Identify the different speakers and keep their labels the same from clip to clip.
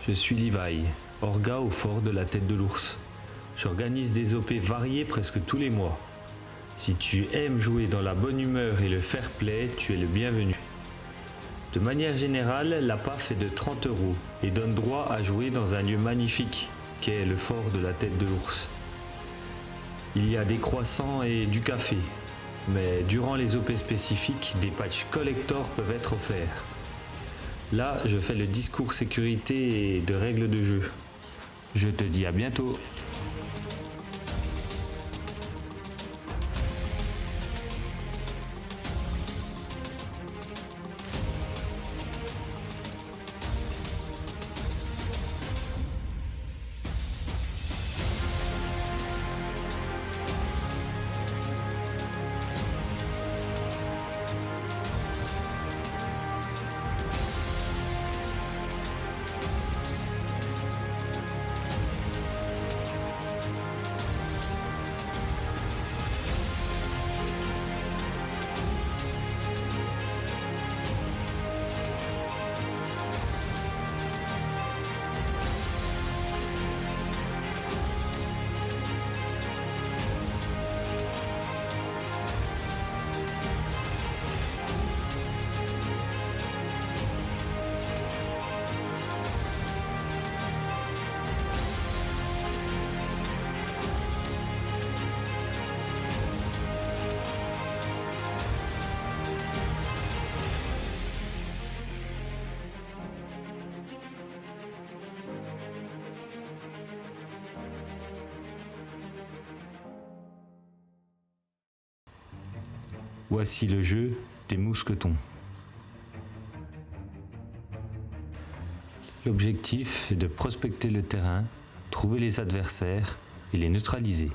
Speaker 1: Je suis Levi, orga au fort de la Tête de l'Ours. J'organise des OP variés presque tous les mois. Si tu aimes jouer dans la bonne humeur et le fair play, tu es le bienvenu. De manière générale, la PAF est de 30 € et donne droit à jouer dans un lieu magnifique qu'est le fort de la Tête de l'Ours. Il y a des croissants et du café, mais durant les OP spécifiques, des patchs collector peuvent être offerts. Là, je fais le discours sécurité et de règles de jeu. Je te dis à bientôt. Voici le jeu des mousquetons. L'objectif est de prospecter le terrain, trouver les adversaires et les neutraliser.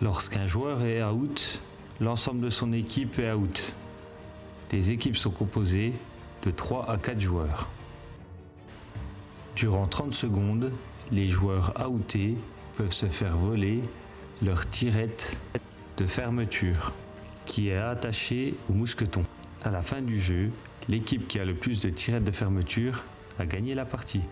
Speaker 1: Lorsqu'un joueur est out, l'ensemble de son équipe est out. Les équipes sont composées de 3 à 4 joueurs. Durant 30 secondes, les joueurs outés peuvent se faire voler leur tirette de fermeture qui est attachée au mousqueton. À la fin du jeu, l'équipe qui a le plus de tirettes de fermeture a gagné la partie.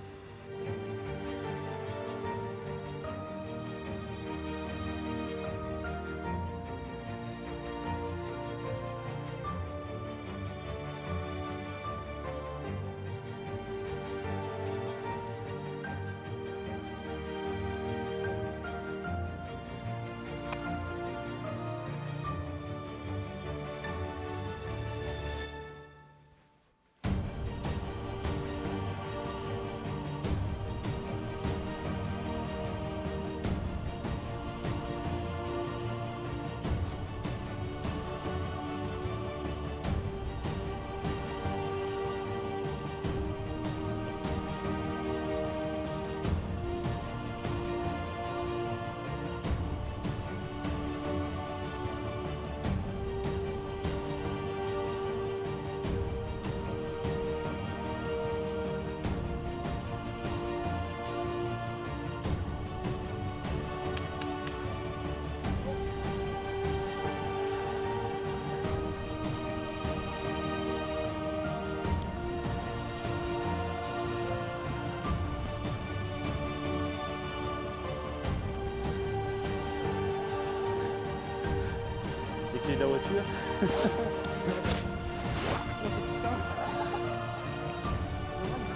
Speaker 2: Les de la voiture.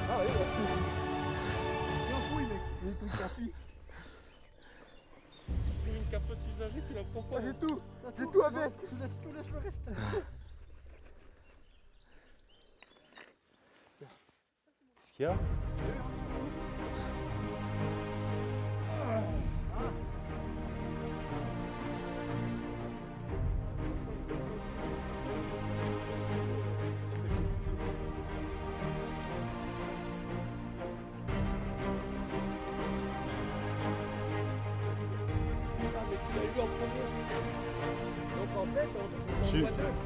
Speaker 2: Ah ouais, il en fouille mec, il est tout capi. Une capote usagée, tu la prends pas. J'ai tout avec. Laisse le reste. Qu'est-ce qu'il y a?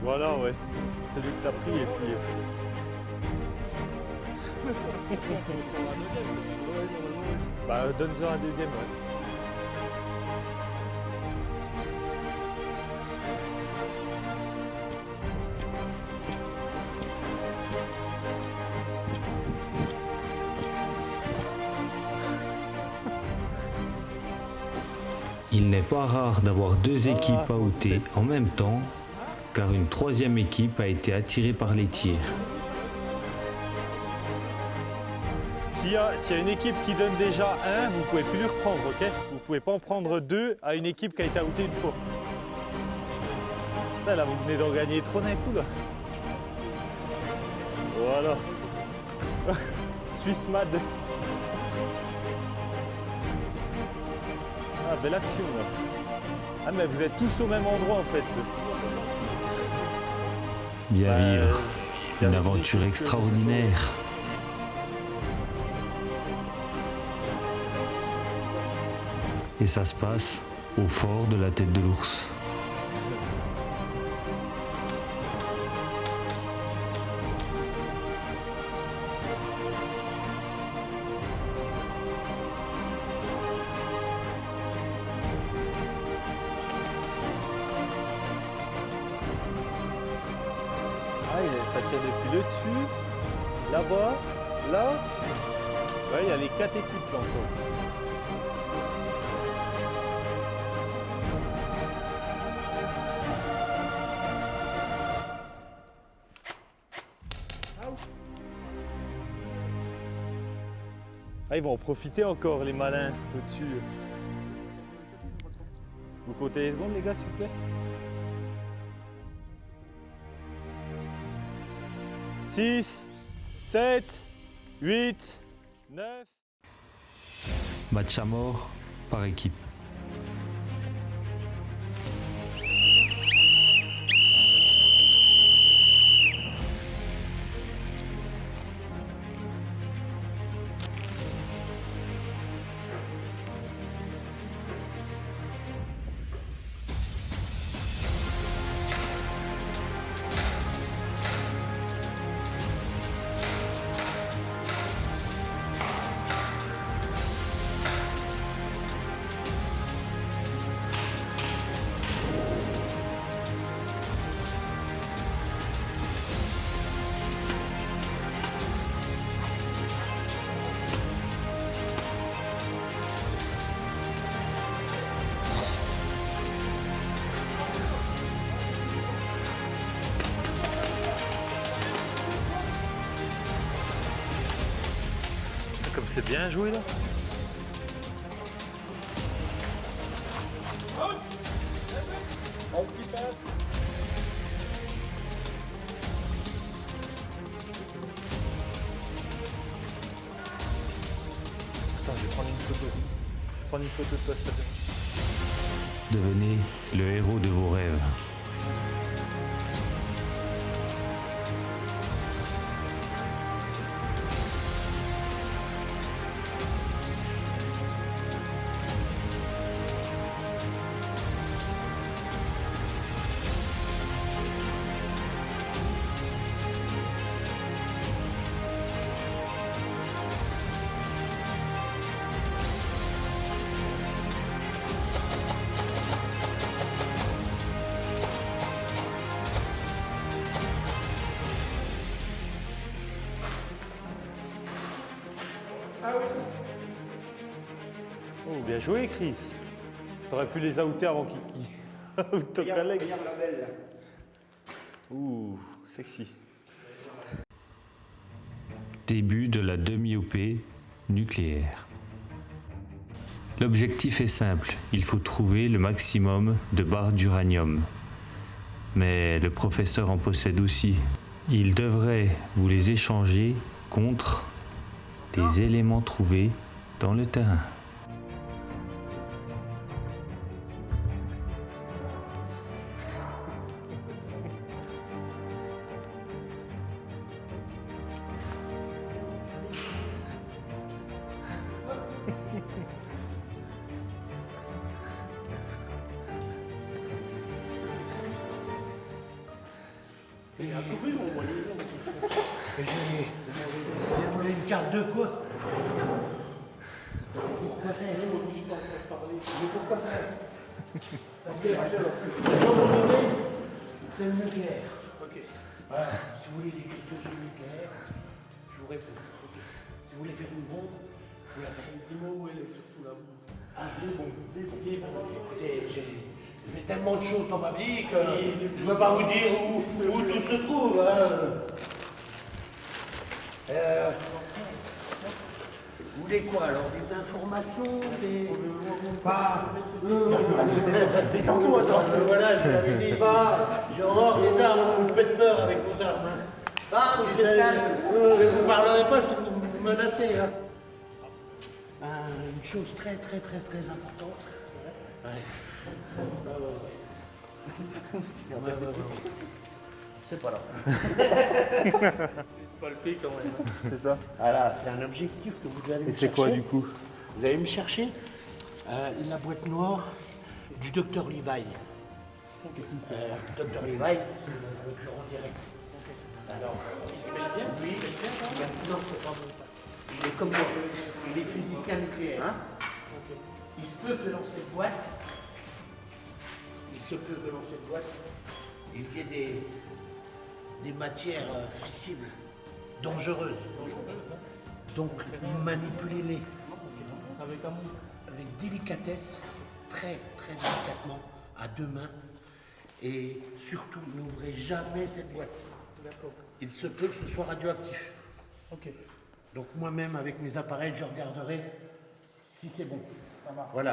Speaker 3: Voilà, ouais. Celui que t'as pris et puis... Bah, donne-en un deuxième, ouais.
Speaker 1: Il n'est pas rare d'avoir deux équipes outées en même temps, car une troisième équipe a été attirée par les tirs.
Speaker 3: S'il y a une équipe qui donne déjà un, vous pouvez plus le reprendre, ok? Vous pouvez pas en prendre deux à une équipe qui a été outée une fois. Là, vous venez d'en gagner trop d'un coup, là. Voilà. Suisse Mad. Ah, belle action, là. Ah, mais vous êtes tous au même endroit, en fait.
Speaker 1: Bien vivre, une aventure extraordinaire. Et ça se passe au fort de la Tête de l'Ours.
Speaker 3: Ah, ça tire depuis le dessus, là-bas, là. Ouais, il y a les 4 équipes là encore. Ah, ils vont en profiter encore, les malins, au-dessus. Vous comptez les secondes, les gars, s'il vous plaît? 6, 7, 8, 9.
Speaker 1: Match à mort par équipe.
Speaker 3: Comme c'est bien joué là. Attends, je vais prendre une photo. Je vais prendre une photo de toi, s'il te plaît.
Speaker 1: Devenez le héros de vos rêves.
Speaker 3: Oh, bien joué, Chris. T'aurais pu les outer avant qu'ils outent ton collègue. Ouh, sexy.
Speaker 1: Début de la demi-OP nucléaire. L'objectif est simple, il faut trouver le maximum de barres d'uranium. Mais le professeur en possède aussi. Il devrait vous les échanger contre des éléments trouvés dans le terrain.
Speaker 4: Il a couru, on voit les gens. J'ai volé une carte de quoi? Pourquoi faire? Mais pourquoi faire? Parce que c'est le nucléaire. Ok. Voilà. Si vous voulez des questions sur le nucléaire, je vous réponds. Okay. Si vous voulez faire une bombe, vous la faites. Dis-moi où elle est, surtout la bombe. Ah, les bombes. Écoutez, j'ai fait tellement de choses dans ma vie que je ne veux pas vous dire où tout se trouve. Vous voulez quoi alors? Des informations? Détends-toi, attends. Voilà, je l'avais dit, j'ai horreur des armes, vous me faites peur avec vos armes. Je ne vous parlerai pas si vous me menacez. Une chose très importante. C'est pas là.
Speaker 2: C'est pas le fait quand même.
Speaker 3: C'est ça.
Speaker 4: Voilà, c'est un objectif que vous devez aller me chercher.
Speaker 3: Et c'est quoi du coup?
Speaker 4: Vous allez me chercher la boîte noire du docteur Levi. Docteur Levi, c'est le concurrent direct. Alors, il paye bien? Oui, il paye bien. Non, c'est pas bon. Il est comme moi. Il est physicien nucléaire. Hein? Il se peut que dans cette boîte, il y ait des matières fissibles, dangereuses. Donc, manipulez-les avec délicatesse, très délicatement, à deux mains. Et surtout, n'ouvrez jamais cette boîte. Il se peut que ce soit radioactif.
Speaker 2: Ok.
Speaker 4: Donc moi-même, avec mes appareils, je regarderai si c'est bon. Voilà.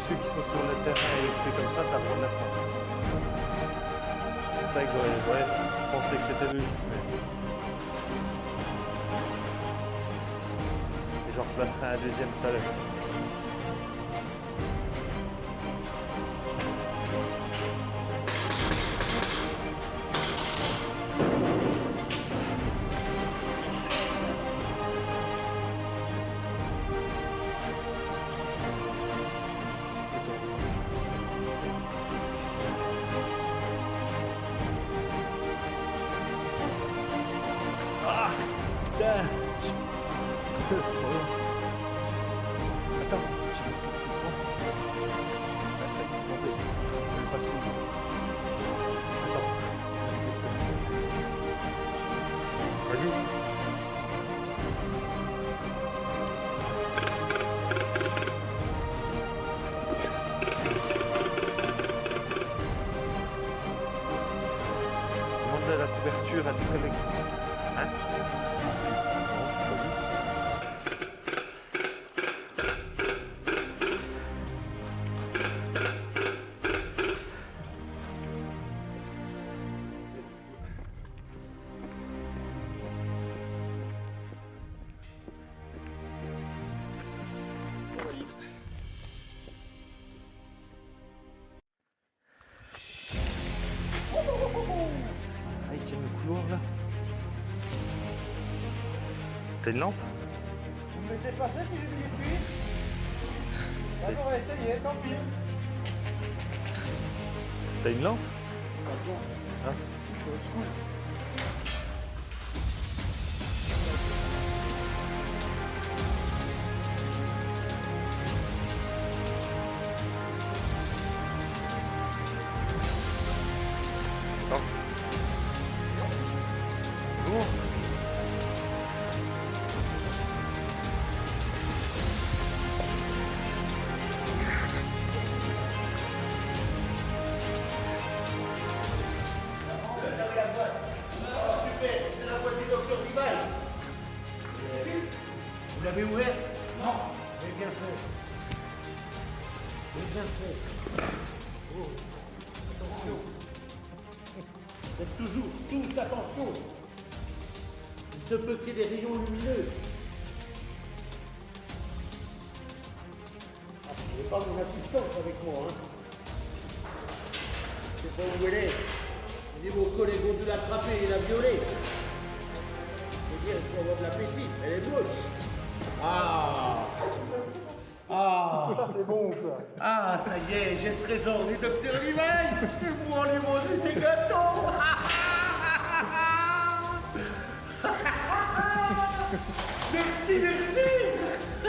Speaker 3: Ceux qui sont sur le terrain et c'est comme ça, t'as pas de la fin. C'est ça que j'aurais pensé que c'était logique. Et j'en replacerai un deuxième tout à l'heure. Putain! C'est pas bon. Attends, ça c'est tombé. Je vais pas le soulever. Attends. Vas-y. T'as une lampe?
Speaker 2: Vous me laissez passer si j'ai du biscuit? D'accord, on va essayer, tant pis.
Speaker 3: T'as une lampe?
Speaker 2: Attends.
Speaker 3: Lourd.
Speaker 4: Vous l'avez ouvert? Non. Vous avez bien fait. Vous avez bien fait. Oh, attention. Faites toujours, tous attention. Il se peut qu'il y ait des rayons lumineux. Ah, vous n'avez pas mon assistante avec moi, hein. Je sais pas où elle est. Mais vos collègues ont dû l'attraper et la violer. Je veux dire, il faut avoir de l'appétit. Elle est moche. Ah! Ah!
Speaker 2: C'est bon, ça.
Speaker 4: Ah, ça y est, j'ai le trésor du docteur Levi. Pour aller manger ses gâteaux. Merci, merci. Je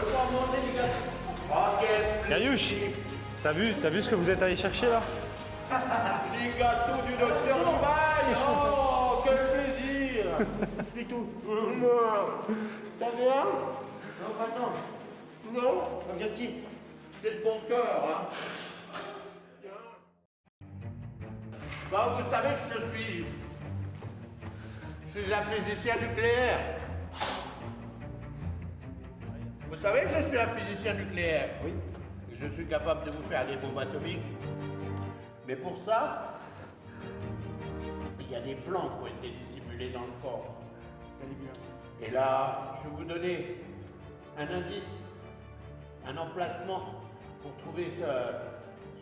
Speaker 4: peux en manger les gâteaux. Oh, quel
Speaker 3: Cariouche, t'as vu ce que vous êtes allé chercher là?
Speaker 4: Les gâteaux du docteur Levi. Oh, quel plaisir. C'est tout. T'en veux un? Non, pas tant. Non, objectif. C'est de bon cœur, hein. Bah, vous savez que je suis un physicien nucléaire. Vous savez que je suis un physicien nucléaire? Oui. Je suis capable de vous faire des bombes atomiques. Mais pour ça, il y a des plans qui ont été dissimulés dans le fort. Et là, je vais vous donner un indice, un emplacement pour trouver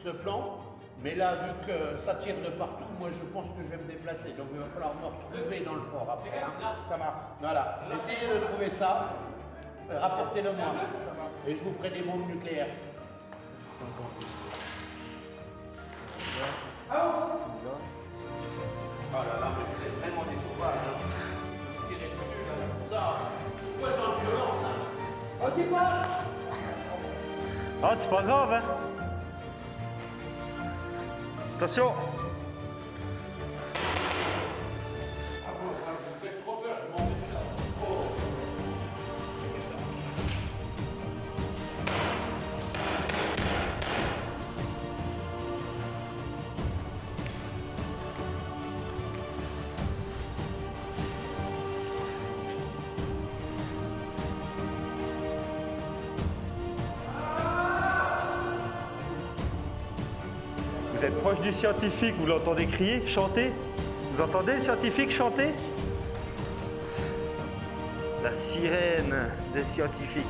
Speaker 4: ce plan. Mais là, vu que ça tire de partout, moi je pense que je vais me déplacer. Donc il va falloir me retrouver dans le fort après. Hein. Ça marche. Voilà. Essayez de trouver ça. Rapportez-le moi. Et je vous ferai des bombes nucléaires. Oh là là, mais vous êtes vraiment des sauvages. Hein. Vous tirez dessus là, comme ça. Pourquoi tant de violence? Hein? On dit pas.
Speaker 3: Ah, c'est pas grave, hein? Attention!
Speaker 4: Vous faites trop peur, je m'en vais de là. Oh.
Speaker 3: Vous êtes proche du scientifique, vous l'entendez crier, chanter? Vous entendez le scientifique chanter? La sirène des scientifiques.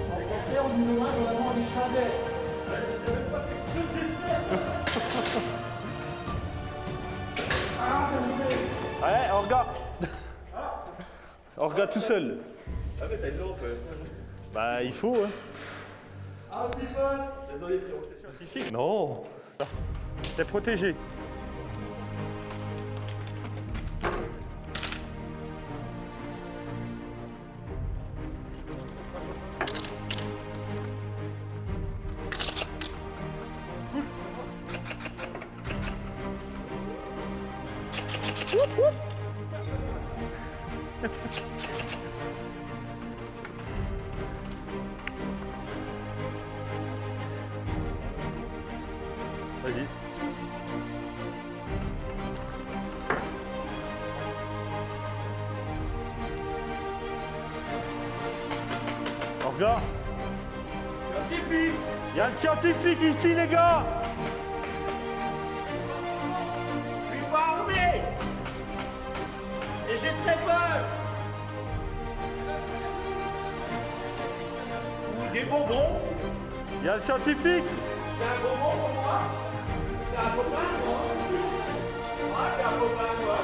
Speaker 4: En français, on nous demande vraiment des chandelles.
Speaker 3: Ouais, on regarde. On regarde tout seul.
Speaker 2: Ah, mais t'as une lampe.
Speaker 3: Bah, il faut, hein.
Speaker 2: Ah, petit face. Désolé, frérot.
Speaker 3: Scientifique? Non. T'es protégé. Vas-y. On regarde. Il y a le scientifique ici, les gars.
Speaker 4: Je suis pas armé. Et j'ai très peur. Des bonbons.
Speaker 3: Il y a le scientifique.
Speaker 4: T'as un bonbon pour moi? T'as un copain, moi? Ah, t'as un copain, toi?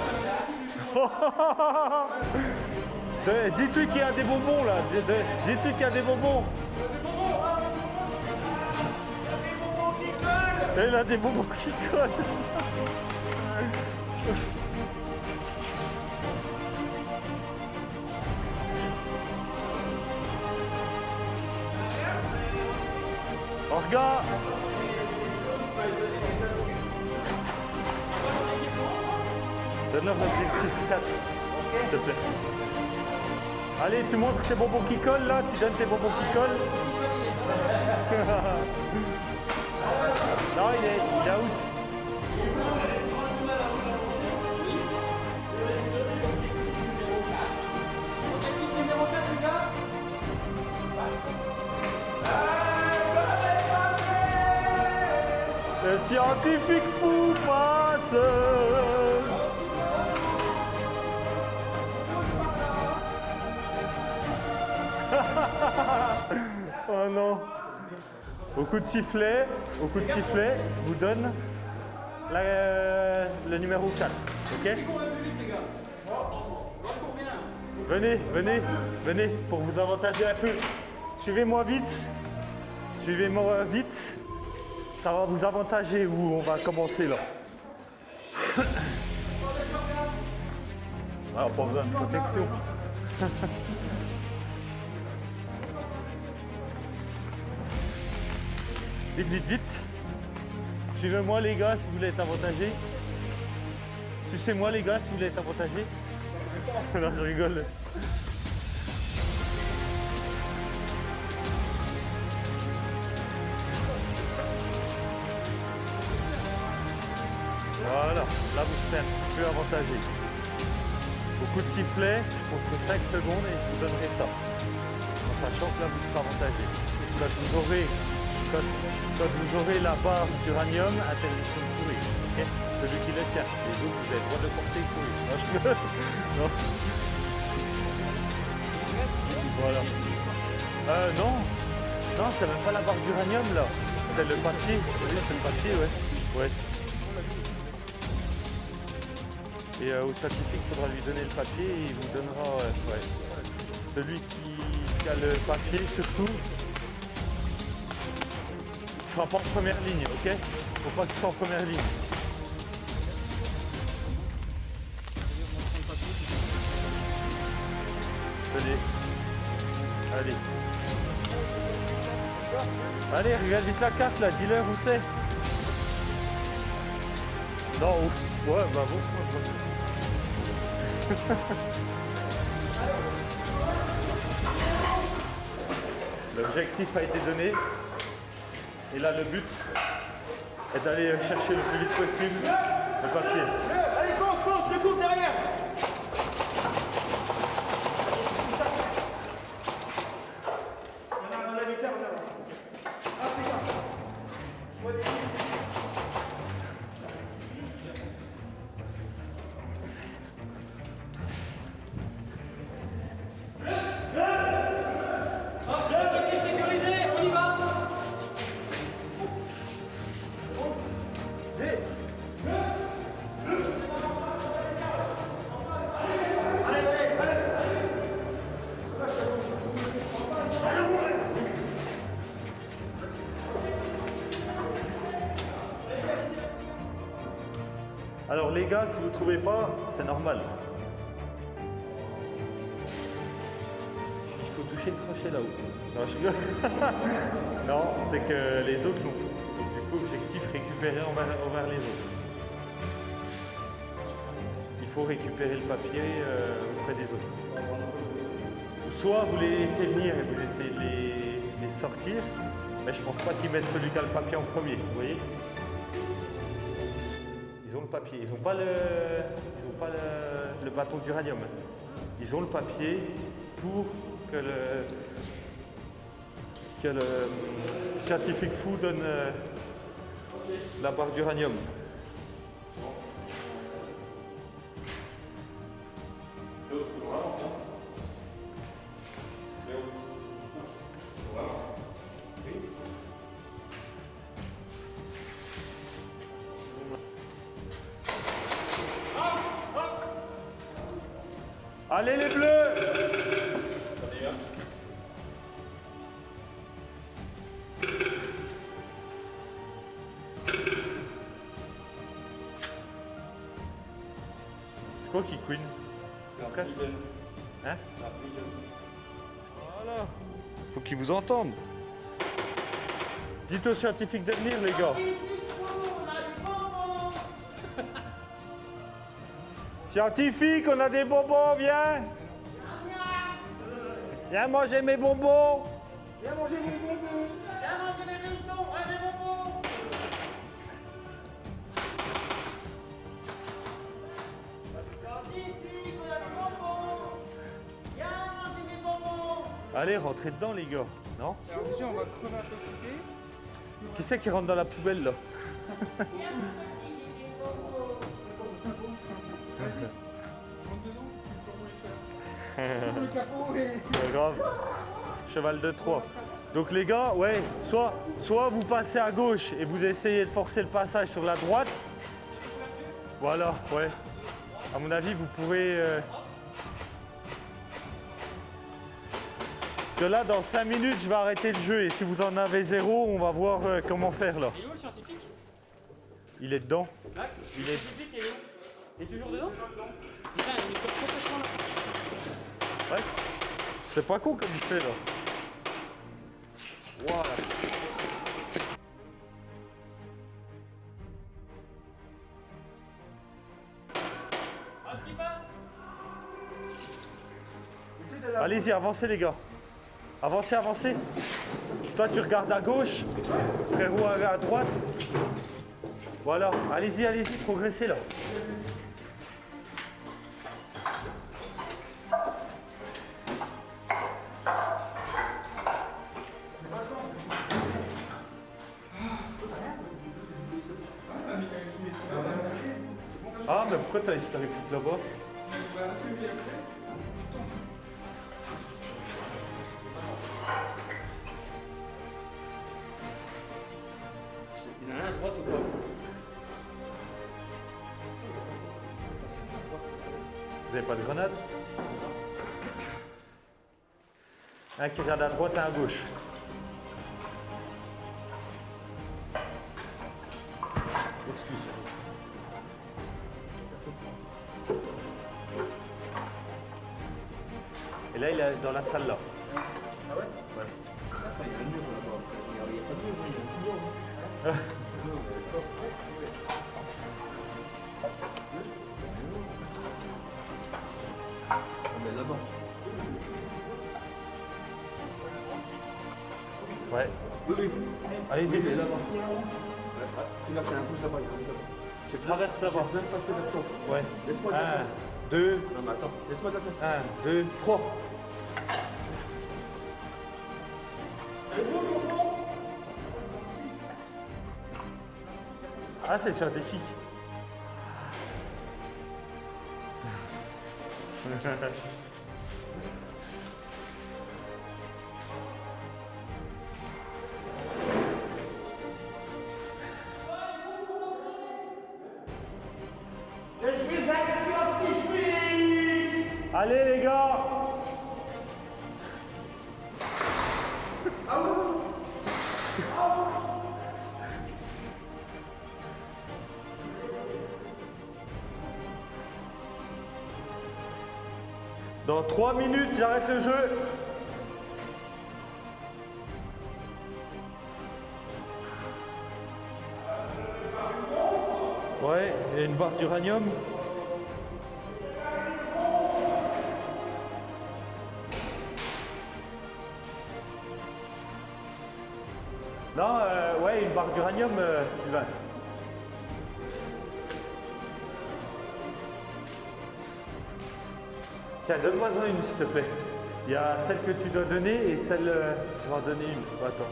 Speaker 3: Dis-lui qu'il y a des bonbons là. Dis-lui qu'il y a des bonbons. Et il a des bonbons qui collent. Orga. Donne-leur l'objectif 4, s'il te plaît. Allez, tu montres tes bonbons qui collent là, tu donnes tes bonbons qui collent. Non, il est out. Le scientifique fou passe. Oh non. Au coup de sifflet, je vous donne le numéro 4. Ok? Venez pour vous avantager un peu. Suivez-moi vite. Ça va vous avantager où on va commencer là. Alors, pas besoin de protection. Vite. Suivez-moi les gars si vous voulez être avantagés. Sucez-moi les gars si vous voulez être avantagés. Non, je rigole. Voilà, là vous serez un petit peu avantagé. Au coup de sifflet, je compterai 5 secondes et je vous donnerai ça. En sachant que là vous serez avantagé. Quand vous aurez la barre d'uranium, interdiction de courir. Okay, celui qui le tient. Les autres, vous avez le droit de porter et courir. Non, je rigole. Non. Voilà. Non, c'est même pas la barre d'uranium là. C'est le papier. Oui, c'est le papier, ouais. Et au scientifique, il faudra lui donner le papier et il vous donnera. Celui qui a le papier, surtout, ne sera pas en première ligne, ok? Faut pas qu'il soit en première ligne. Allez, regarde vite la carte là, dis-leur où c'est. Non, ouf. Ouais, bah bon. L'objectif a été donné. Et là, le but est d'aller chercher le plus vite possible le papier.
Speaker 2: Allez, fonce, je te coupe derrière.
Speaker 3: Alors les gars, si vous ne trouvez pas, c'est normal. Il faut toucher le crochet là-haut. Non, je rigole. Non, c'est que les autres l'ont. Donc du coup, objectif, récupérer envers les autres. Il faut récupérer le papier auprès des autres. Soit vous les laissez venir et vous essayez de les sortir, mais je pense pas qu'ils mettent celui qui a le papier en premier, vous voyez? Ils ont le papier, ils n'ont pas le bâton d'uranium. Ils ont le papier pour que que le Scientific Food donne la barre d'uranium. Allez les bleus! C'est quoi qui queen? C'est un casque. Hein? Voilà. Faut qu'ils vous entendent. Dites aux scientifiques de venir les gars. Scientifique, on a des bonbons, viens! Viens manger mes bonbons!
Speaker 2: Viens manger mes bonbons.
Speaker 5: Viens manger mes restons, ouais, mes bonbons. Scientifique, on a des bonbons. Viens manger mes bonbons.
Speaker 3: Allez, rentrez dedans les gars, non?
Speaker 2: Alors déjà, on va crever intoxiqué.
Speaker 3: Qui c'est qui rentre dans la poubelle là?
Speaker 5: Viens manger des bonbons.
Speaker 2: Rentre dedans, tu le capot et...
Speaker 3: Pas grave. Cheval de Troie. Donc les gars, ouais, soit vous passez à gauche et vous essayez de forcer le passage sur la droite. Voilà, ouais. À mon avis, vous pourrez... Parce que là, dans 5 minutes, je vais arrêter le jeu et si vous en avez 0, on va voir comment faire là.
Speaker 6: Il est où le scientifique?
Speaker 3: Il est dedans.
Speaker 6: Max,
Speaker 3: Il
Speaker 6: le
Speaker 3: est-
Speaker 6: scientifique il est où? Il est toujours dedans? Putain, il est complètement là.
Speaker 3: Ouais. C'est pas con comme il fait là. Voilà.
Speaker 6: Ah, ce qui passe?
Speaker 3: Allez-y, avancez les gars. Avancez, avancez. Toi tu regardes à gauche, frérot à droite. Voilà, allez-y, allez-y, progressez là. Ah, mais pourquoi t'as hésité avec tout là-bas?
Speaker 6: Il en a un à droite ou pas?
Speaker 3: Vous avez pas de grenade? Un qui regarde à droite et un à gauche. Excuse. Et là, il est dans la salle là.
Speaker 2: Ah ouais?
Speaker 3: Ouais.
Speaker 2: Attends, il y a un mur là-bas. Il n'y a pas de mur, il y a un couloir. On est là-bas.
Speaker 3: Ouais.
Speaker 2: Oui, oui.
Speaker 3: Allez-y.
Speaker 2: Il est là-bas. Tu l'as fait un pouce là-bas, il est là-bas.
Speaker 3: Tu traverses là-bas.
Speaker 2: Je viens de passer vers toi.
Speaker 3: Ouais.
Speaker 2: Laisse-moi de la
Speaker 3: 1,
Speaker 2: place.
Speaker 3: 2,
Speaker 2: Non, mais attends, laisse-moi de la place.
Speaker 3: 1, 2, 3. Ah, c'est scientifique.
Speaker 5: Je suis un scientifique.
Speaker 3: Allez les gars. Dans 3 minutes, j'arrête le jeu. Ouais, il y a une barre d'uranium. Non, ouais, une barre d'uranium, Sylvain. Tiens, donne-moi-en une, s'il te plaît. Il y a celle que tu dois donner et celle... je vais en donner une. Oh, attends.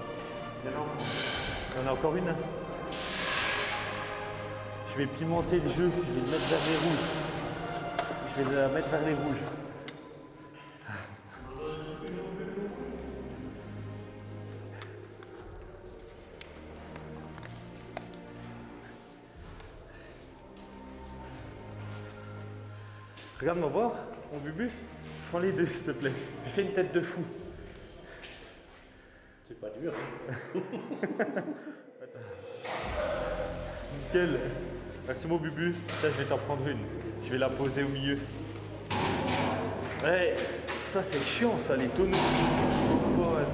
Speaker 3: Il y en a encore une. Je vais pimenter le jeu. Je vais le mettre vers les rouges. Je vais la mettre vers les rouges. Regarde-moi voir, mon bubu. Prends les deux, s'il te plaît. Je fais une tête de fou.
Speaker 4: C'est pas dur.
Speaker 3: Nickel. Merci mon bubu. Ça, je vais t'en prendre une. Je vais la poser au milieu. Ouais, ça c'est chiant ça, les tonneaux. Ouais.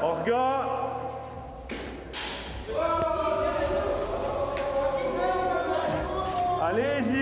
Speaker 3: Orga. Allez-y.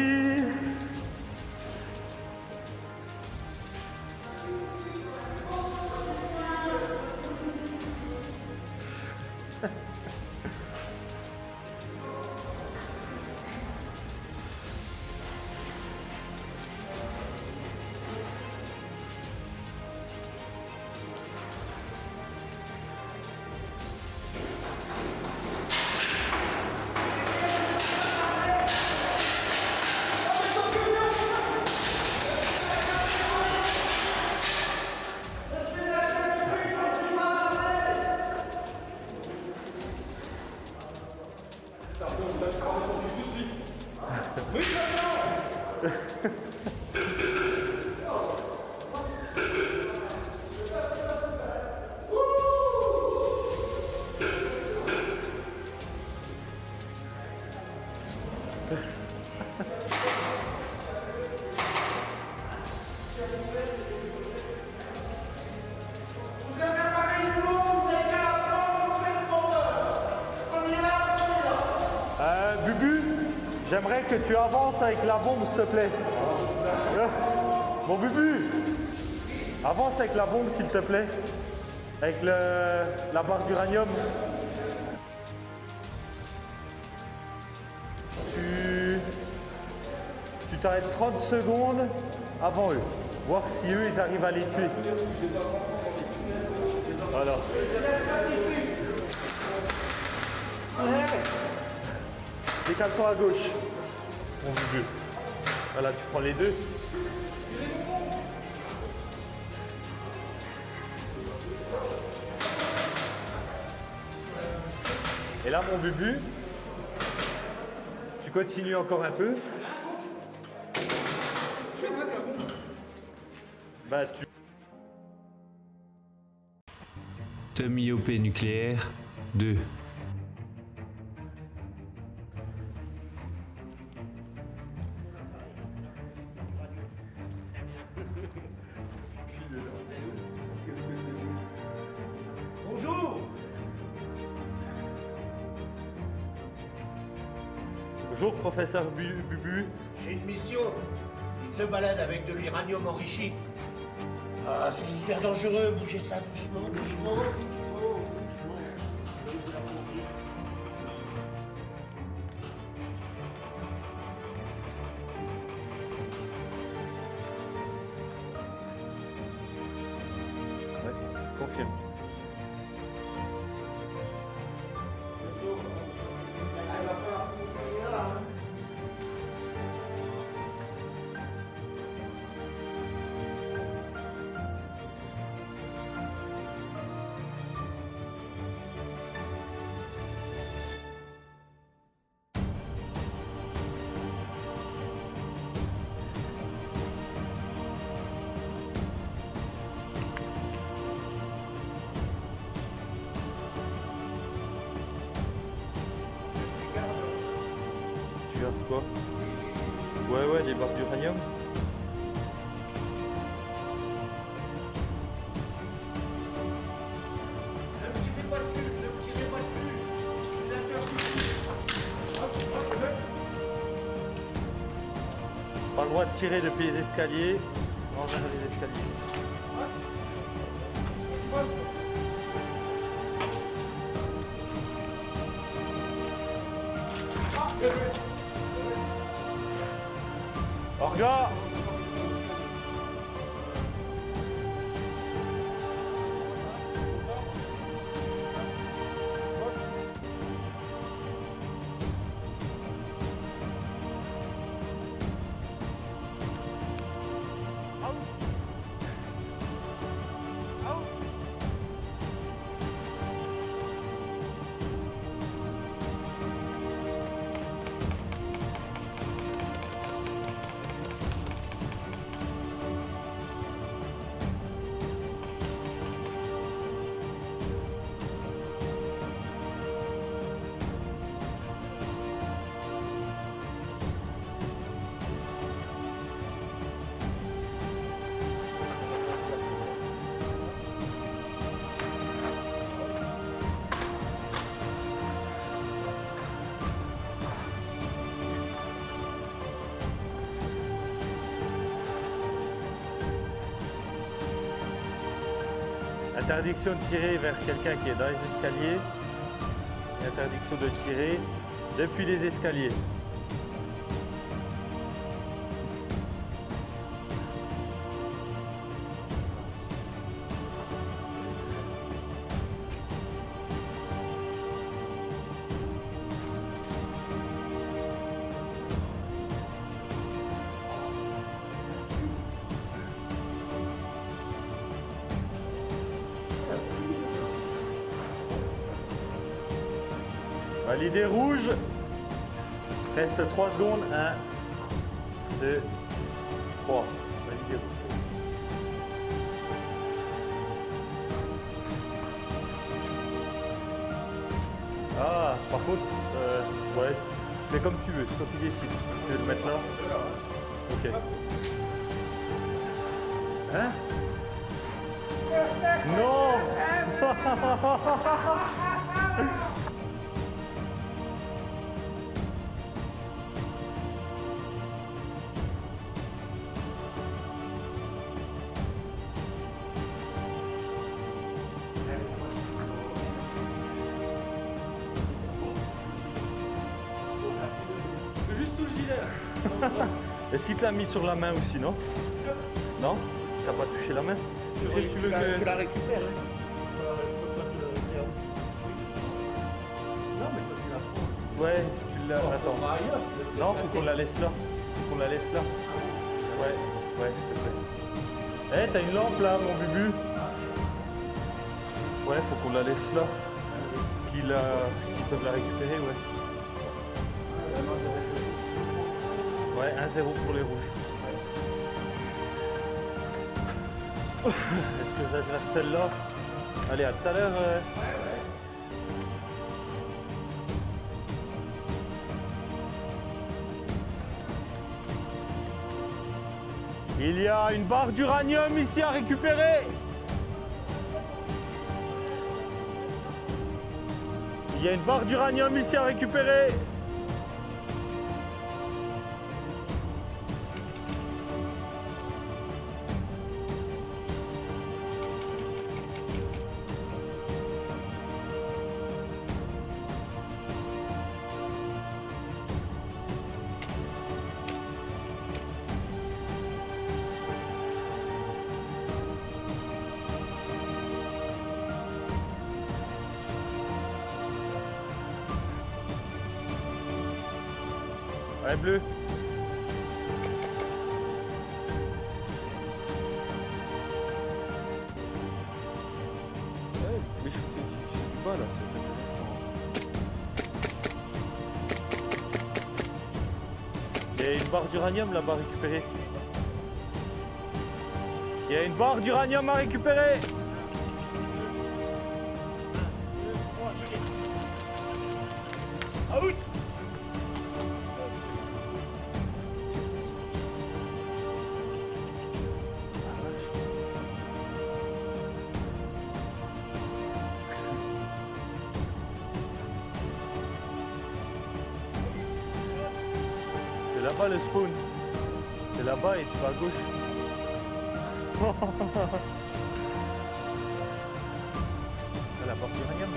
Speaker 3: Bubu, j'aimerais que tu avances avec la bombe, s'il te plaît. Mon Bubu, avance avec la bombe, s'il te plaît. Avec la barre d'uranium. Tu t'arrêtes 30 secondes avant eux. Voir si eux, ils arrivent à les tuer. Voilà. Décale-toi à gauche, mon Bubu. Voilà, tu prends les deux. Et là, mon Bubu, tu continues encore un peu. Bah, tu...
Speaker 1: Demi-OP nucléaire 2.
Speaker 4: Bonjour.
Speaker 3: Bonjour, professeur Bubu.
Speaker 4: J'ai une mission. Il se balade avec de l'uranium enrichi. Ah, c'est hyper dangereux. Bougez ça doucement, doucement, doucement, doucement.
Speaker 3: Ouais, confirme. Tu gardes quoi? Ouais, les barres d'uranium.
Speaker 6: Ne vous tirez pas dessus, ne vous tirez pas dessus. Je vous assure. Hop, hop, hop.
Speaker 3: Pas le droit de tirer depuis les escaliers. Non, vers les escaliers. Interdiction de tirer vers quelqu'un qui est dans les escaliers. Et interdiction de tirer depuis les escaliers. Validé rouge. Reste 3 secondes. 1, 2, 3. Validé rouge. Ah, par contre, ouais, c'est comme tu veux, c'est toi qui décides. Tu veux le mettre là? Ok. Hein? Non!
Speaker 6: Juste sous le gilet.
Speaker 3: Est-ce qu'il te l'a mis sur la main aussi, non? Non? T'as pas touché la main?
Speaker 4: Tu veux que tu la récupères, hein? Non, mais toi tu la prends.
Speaker 3: Ouais, tu l'as. Attends.
Speaker 4: On va ailleurs.
Speaker 3: Non, faut qu'on la laisse là. Faut qu'on la laisse là. Ouais, s'il te plaît. Eh, t'as une lampe là, mon bubu. Ouais, faut qu'on la laisse là. S'ils peuvent la récupérer, ouais. Ouais, 1-0 pour les rouges. Est-ce que je laisse vers celle-là? Allez, à tout à l'heure. Il y a une barre d'uranium ici à récupérer. Il y a une barre d'uranium ici à récupérer. Ouais, bleu. Ouais, vous pouvez shooter aussi du bas là, c'est intéressant. Il y a une barre d'uranium là-bas à récupérer. Il y a une barre d'uranium à récupérer. Out! C'est là-bas le spawn. C'est là-bas et tu vas à gauche. Ah, la porte d'uranium.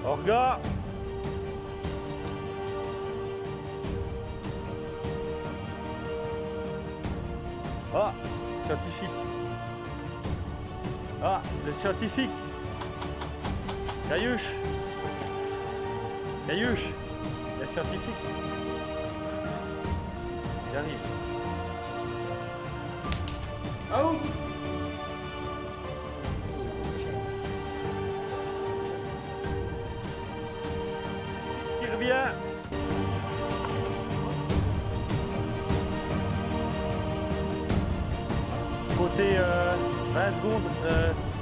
Speaker 3: Orga! Ah, scientifique. Ah, le scientifique. Caillouche. Caillouche. Le scientifique. Il arrive. Out! Qui revient? 20 secondes,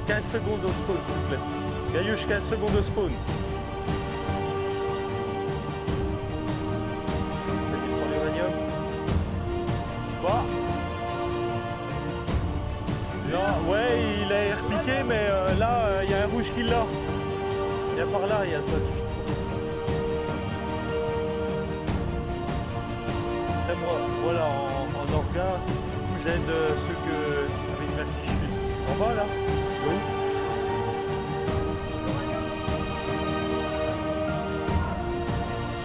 Speaker 3: 15 secondes au spawn, s'il vous plaît. Gayouche, 15 secondes au spawn. Vas-y, prends l'uranium. Bah. Non, ouais, il a air piqué, mais là, il y a un rouge qui l'a. Il y a par là, il y a le sac. Après moi, voilà, en orga, j'aide ceux que avec la fiche. En bas là? Oui.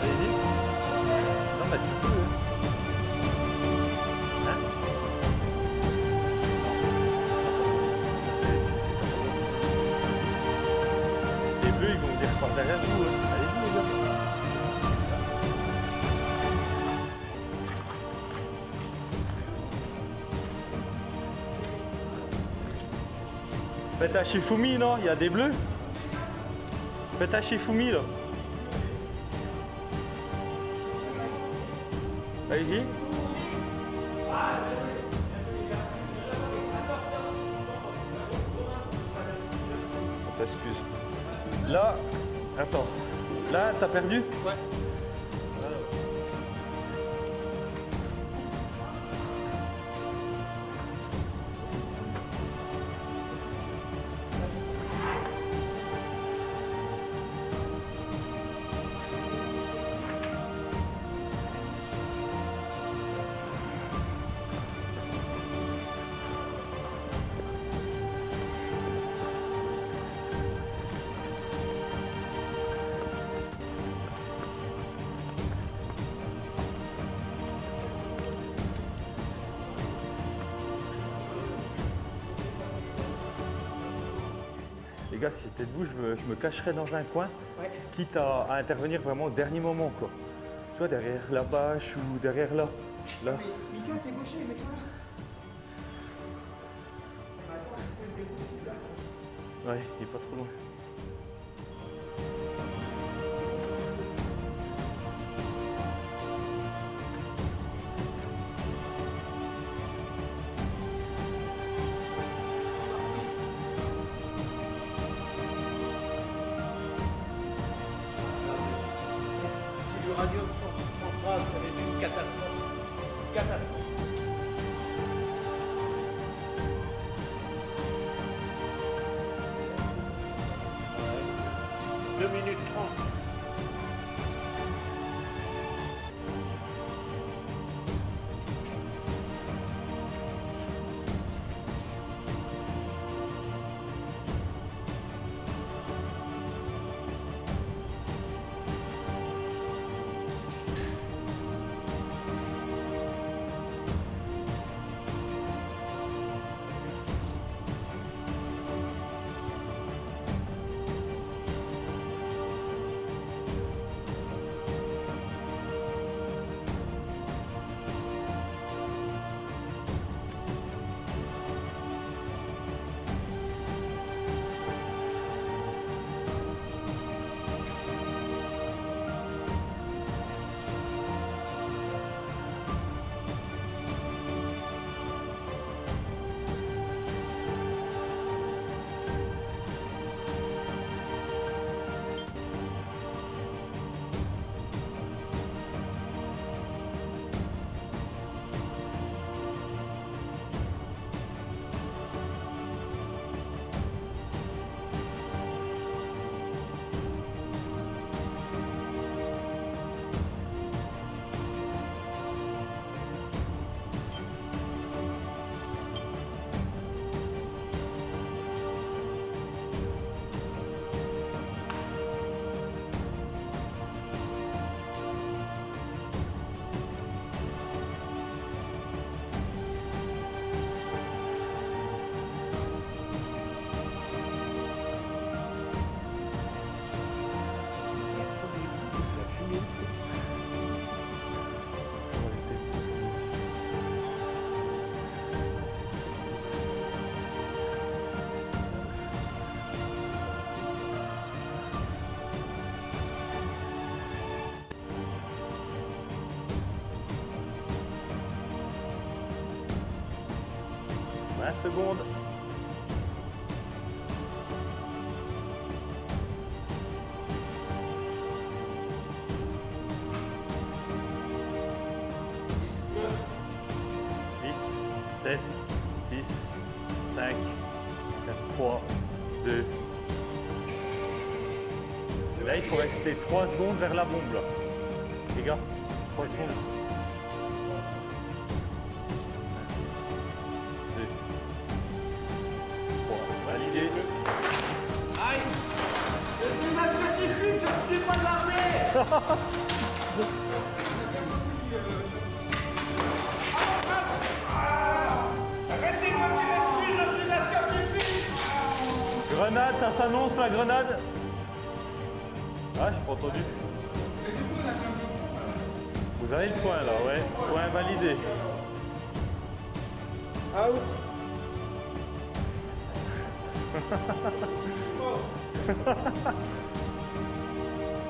Speaker 3: Allez-y. Non, mais tu peux. Hein? Les bleus, ils vont venir par derrière vous. Allez-y, les gars. Faites un Shifumi, non? Il y a des bleus? Faites un Shifumi, là. Allez-y. On t'excuse. Là, attends. Là, t'as perdu?
Speaker 6: Ouais.
Speaker 3: Les gars, si j'étais debout, je me cacherais dans un coin,
Speaker 4: Ouais.
Speaker 3: quitte à intervenir vraiment au dernier moment, quoi. Tu vois, derrière la bâche ou derrière là. Là.
Speaker 4: Mais Mika, t'es gaucher, mets-toi là. Attends, c'était le début, là.
Speaker 3: Ouais, il est pas trop loin.
Speaker 4: Si l'uranium s'embrase, ça va être une catastrophe. Catastrophe. Ouais. 2 minutes 30. Secondes.
Speaker 3: 7, 6, 5, 4, 3, 2. Et là, il faut rester 3 secondes vers la bombe, là. Les gars, 3 secondes. 2, 3, validé.
Speaker 5: Aïe! Je suis un scientifique, je ne suis pas armé! Arrêtez de me tirer dessus, je suis un scientifique!
Speaker 3: Grenade, ça s'annonce la grenade. Ah, j'ai pas entendu. Vous avez le point là, ouais. Point validé.
Speaker 2: Out.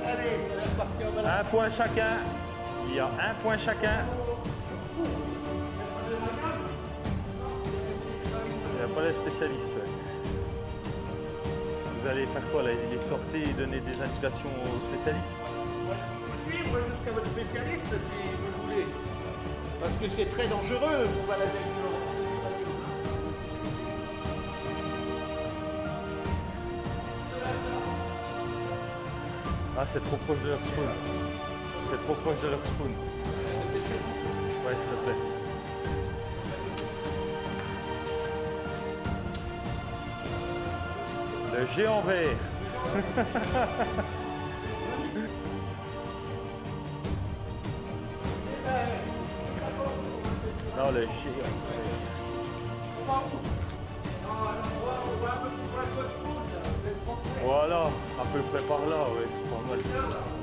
Speaker 5: Allez, on est reparti en balade.
Speaker 3: Un point chacun. Il y a un point chacun. Il n'y a pas les spécialistes. Vous allez faire quoi là? L'escorter et donner des indications aux spécialistes?
Speaker 5: Moi, je peux vous suivre jusqu'à votre spécialiste si vous voulez. Parce que c'est très dangereux pour balader avec le
Speaker 3: Ah, c'est trop proche de leur spawn. C'est trop proche de leur spawn. Ouais, s'il te plaît. Le géant vert. Non, le géant vert. Voilà, à peu près par là, ouais, c'est pas mal.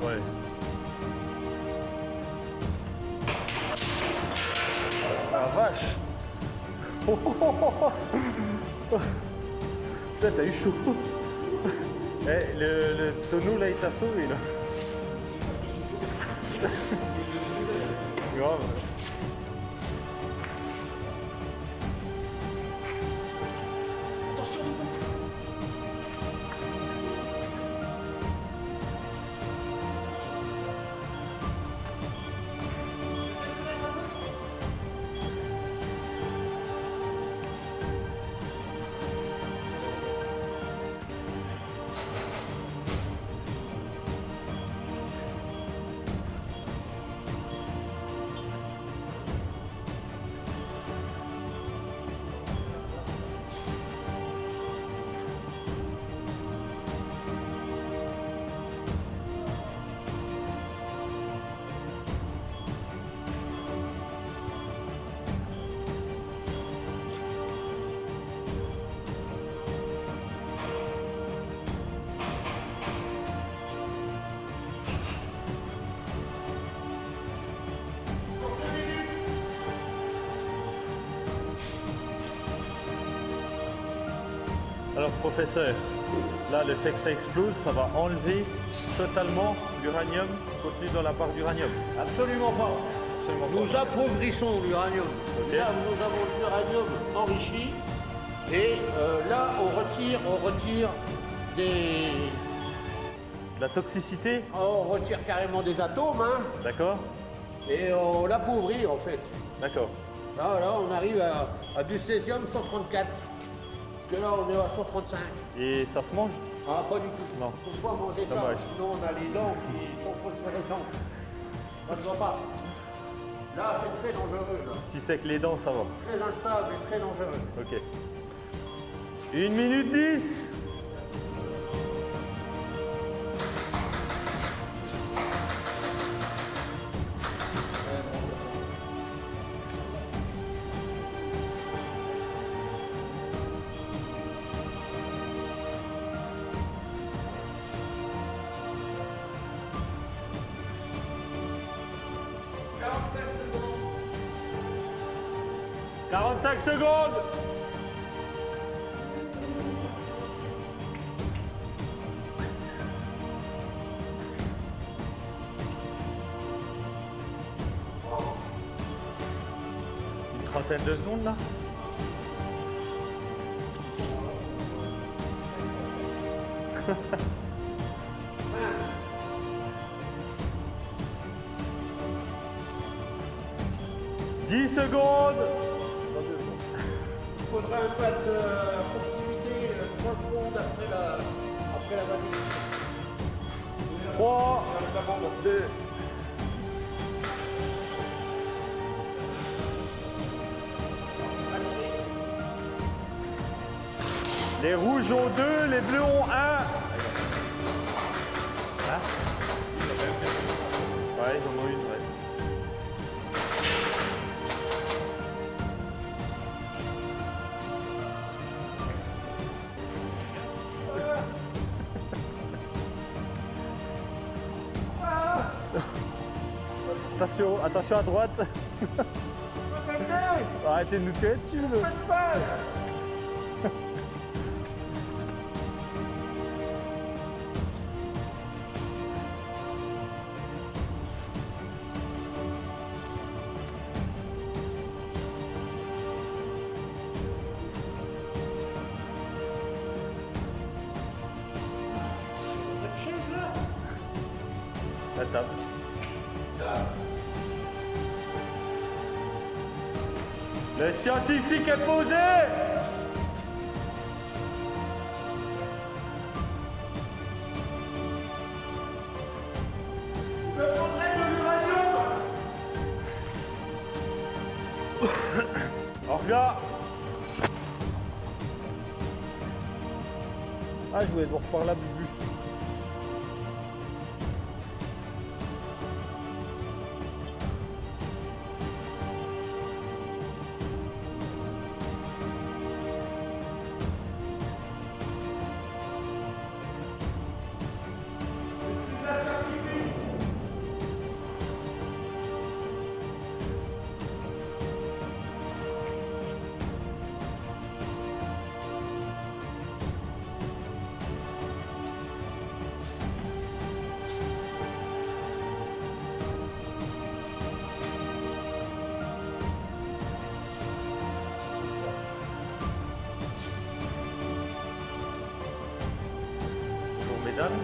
Speaker 3: Ouais. Ah vache. Putain, t'as eu chaud. Eh, le tonneau là, il t'a sauvé là. Grave. Alors professeur, là le fait que ça explose, ça va enlever totalement l'uranium contenu dans la barre d'uranium.
Speaker 5: Absolument pas.
Speaker 3: Absolument
Speaker 5: Nous
Speaker 3: pas.
Speaker 5: appauvrissons l'uranium.
Speaker 3: Ok.
Speaker 5: Là, nous avons l'uranium enrichi. Et là, on retire des...
Speaker 3: La toxicité,
Speaker 5: On retire carrément des atomes, hein.
Speaker 3: d'accord?
Speaker 5: Et on l'appauvrit, en fait.
Speaker 3: D'accord.
Speaker 5: Là, on arrive à du césium 134. Parce que là, on est à 135.
Speaker 3: Et ça se mange?
Speaker 5: Ah, pas du tout.
Speaker 3: Non.
Speaker 5: Il ne faut pas manger ça,
Speaker 3: Dommage.
Speaker 5: sinon on a les dents qui sont phosphorescentes. Ça ne se voit pas. Là, c'est très dangereux, là.
Speaker 3: Si c'est que les dents, ça va.
Speaker 5: Très instable et très dangereux.
Speaker 3: Ok. 1 minute 10. « 45 secondes. Une trentaine de secondes là. « 10 secondes.
Speaker 5: faudra un pass à proximité 3 secondes après la valise.
Speaker 3: 3, 2. Les rouges ont 2, les bleus ont 1. Hein? Ouais, ils en ont une, ouais. Attention, attention à droite. Arrêtez de nous tirer dessus. La table. Le scientifique est posé. Orga. Ah, je voulais voir par là, Bubu. Bonjour mesdames.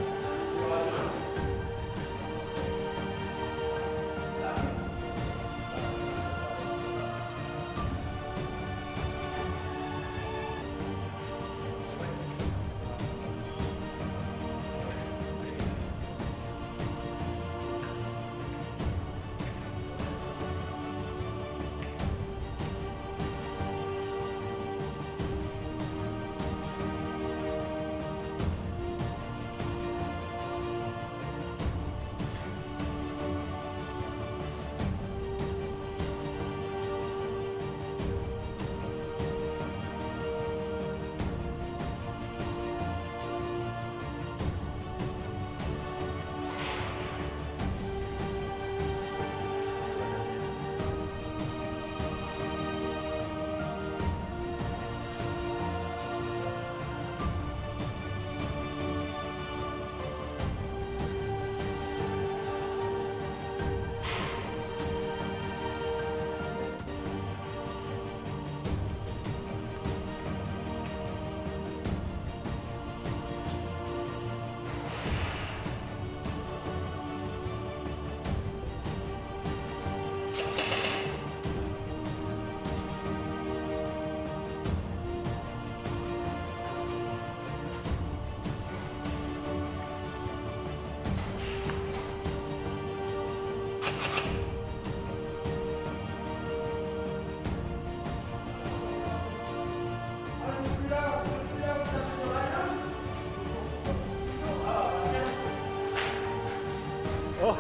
Speaker 3: Oh.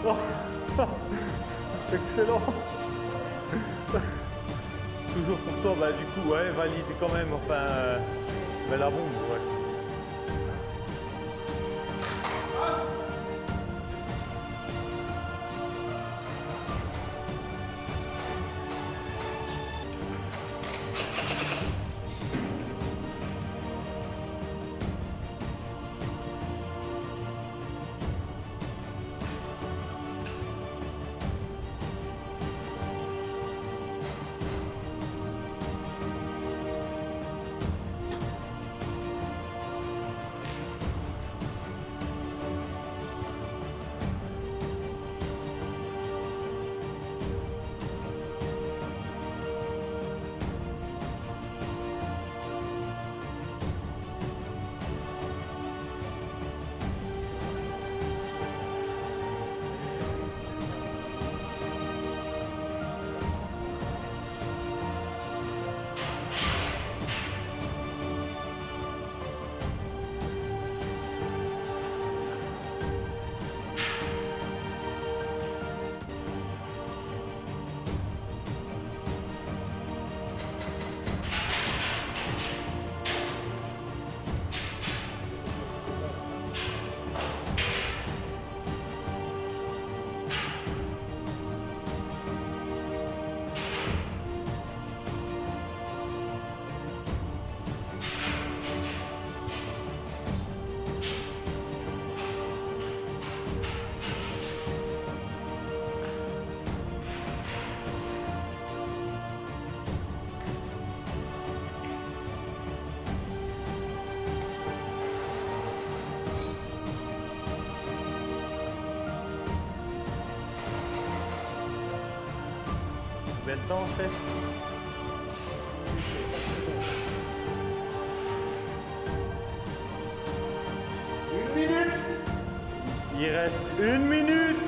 Speaker 3: Oh. Excellent. Toujours pour toi, bah du coup, ouais, valide quand même, enfin, mais la bombe, ouais. Combien de temps, chef?
Speaker 5: Une minute.
Speaker 3: Il reste 1 minute.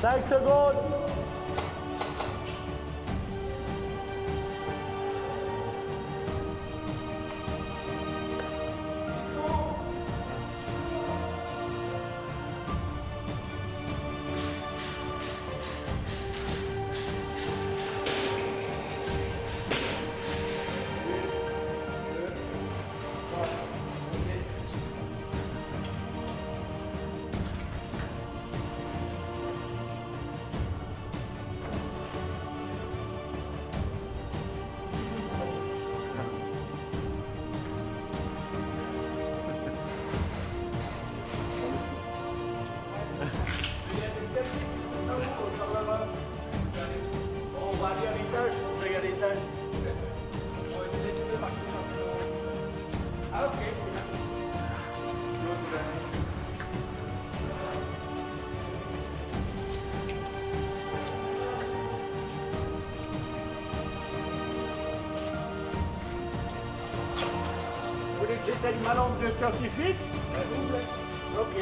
Speaker 3: Cinq secondes.
Speaker 5: On va aller à l'étage pour que j'aille à l'étage. Ah, ok. Vous voulez que j'éteigne ma lampe de scientifique? Ok.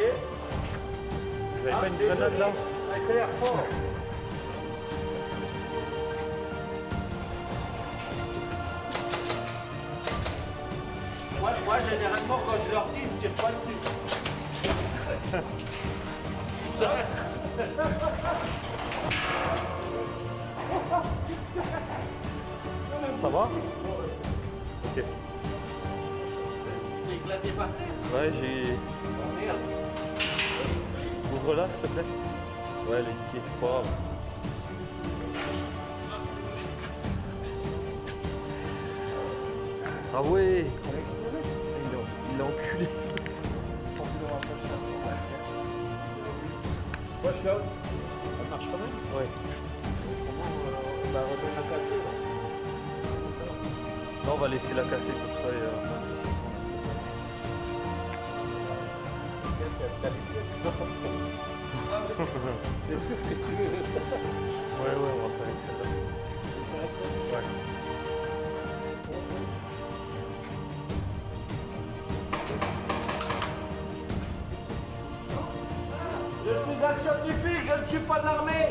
Speaker 3: Vous n'avez pas une grenade là?
Speaker 5: Ça éclaire fort. Moi, généralement, quand je leur dis, je ne tire pas dessus.
Speaker 3: Ça va? Ok.
Speaker 5: C'est éclaté par terre.
Speaker 3: Ouais, j'ai...
Speaker 5: Oh merde.
Speaker 3: Ouvre-la, s'il te plaît. Ouais, elle est niquée, c'est pas grave. Ah ouais! Il l'a enculé.
Speaker 5: Watch out. Ça marche quand même?
Speaker 3: Ouais.
Speaker 5: Comment on va remettre à casser là?
Speaker 3: Non, on va laisser la casser comme ça et
Speaker 5: C'est sûr que tu veux.
Speaker 3: Ouais, on va faire avec celle-là. Ouais.
Speaker 5: Je suis un scientifique, je ne suis pas de l'armée.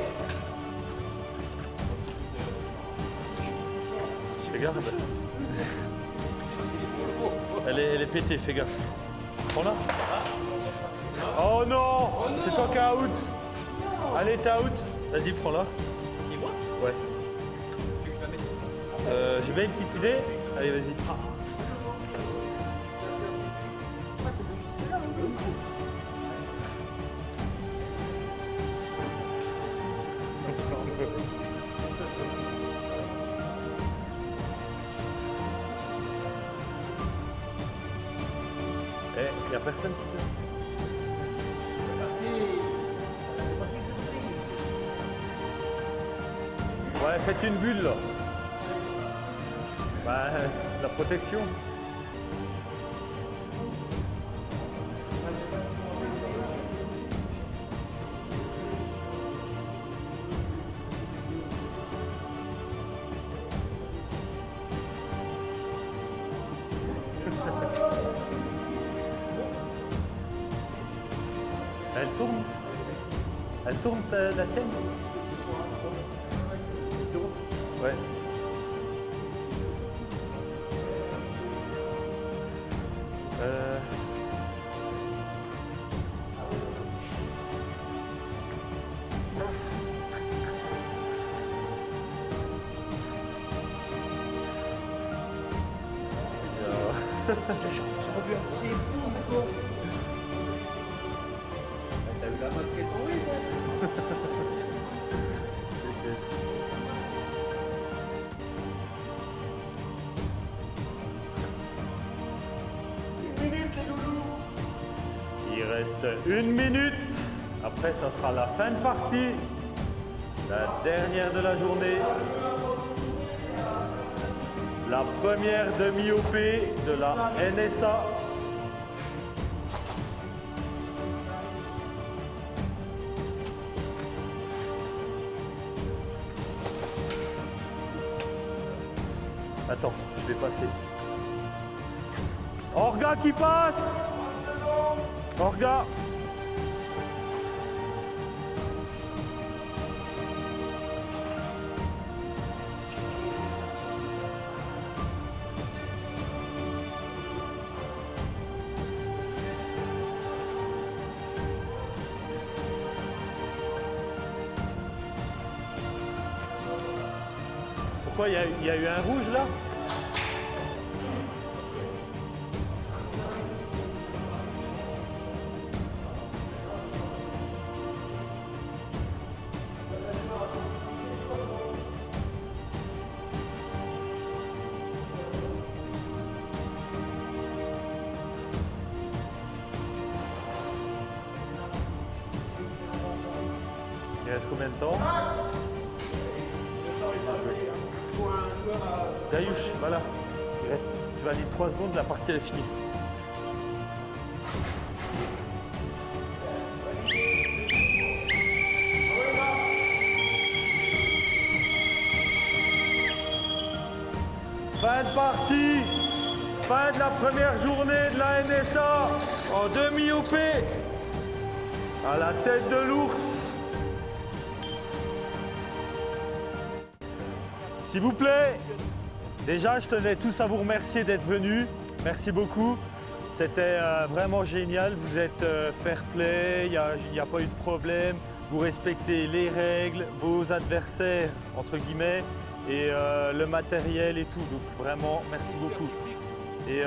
Speaker 3: Fais gaffe. Elle est pétée, fais gaffe. Prends-la. Oh non! C'est toi qui es out! Allez, t'es out! Vas-y, prends-la. Ouais. J'ai bien une petite idée. Allez, vas-y. Il n'y a personne qui peut. Ouais, faites une bulle là. Bah, la protection. Elle tourne. Elle tourne la tienne. Ouais.
Speaker 5: la masquette en oui,
Speaker 3: Il reste 1 minute. Après, ça sera la fin de partie. La dernière de la journée. La première demi-OP de la NSA. Attends, je vais passer. Orga qui passe! Orga! Pourquoi il y a eu un rouge là? Il reste combien de temps? Dayouch, voilà. Il reste, tu valides 3 secondes, la partie elle est finie. Fin de partie. Fin de la première journée de la NSA en demi-OP à la tête de l'ours. S'il vous plaît, déjà je tenais tous à vous remercier d'être venus. Merci beaucoup. C'était vraiment génial. Vous êtes fair play, il n'y a pas eu de problème. Vous respectez les règles, vos adversaires, entre guillemets, et le matériel et tout. Donc vraiment, merci beaucoup. Et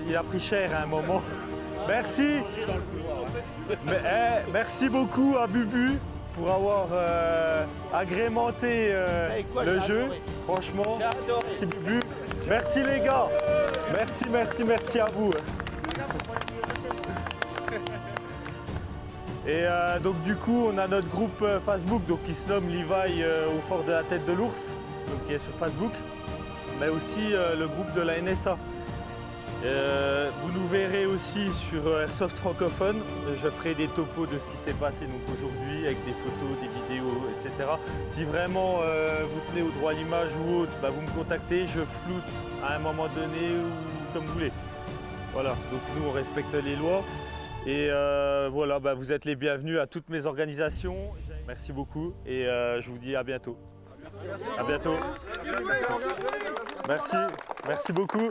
Speaker 3: il a pris cher à un moment. Merci. Merci beaucoup à Bubu pour avoir agrémenté le jeu. Franchement, merci Bubu. Merci les gars. Merci à vous. Et donc du coup, on a notre groupe Facebook donc, qui se nomme Levi au fort de la tête de l'ours, donc qui est sur Facebook, mais aussi le groupe de la NSA. Vous nous verrez aussi sur Airsoft francophone. Je ferai des topos de ce qui s'est passé donc aujourd'hui avec des photos, des vidéos, etc. Si vraiment vous tenez au droit à l'image ou autre, bah, vous me contactez, je floute à un moment donné ou comme vous voulez. Voilà, donc nous on respecte les lois et voilà, bah, vous êtes les bienvenus à toutes mes organisations. Merci beaucoup et je vous dis à bientôt. À bientôt. Merci beaucoup.